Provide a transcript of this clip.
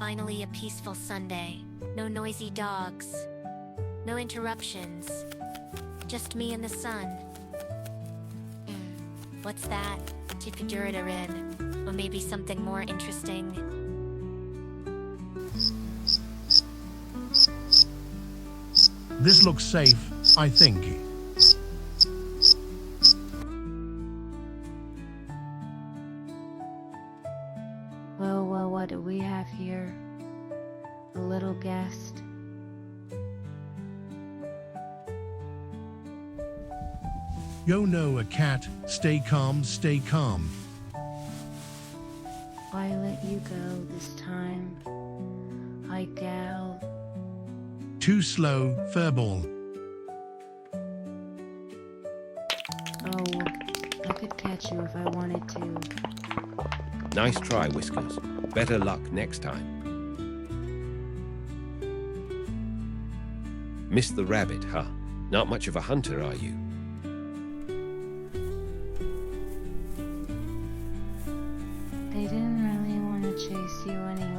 Finally a peaceful Sunday. No noisy dogs. No interruptions. Just me and the sun. What's that? Chikaduradarin. Or maybe something more interesting. This looks safe, I think. Well, what do we have here? A little guest. Yo no a cat, stay calm, stay calm. Why let you go this time? Hi, gal. Too slow, furball. Oh, I could catch you if I wanted to. Nice try, Whiskers. Better luck next time. Missed the rabbit, huh? Not much of a hunter, are you? They didn't really want to chase you anyway.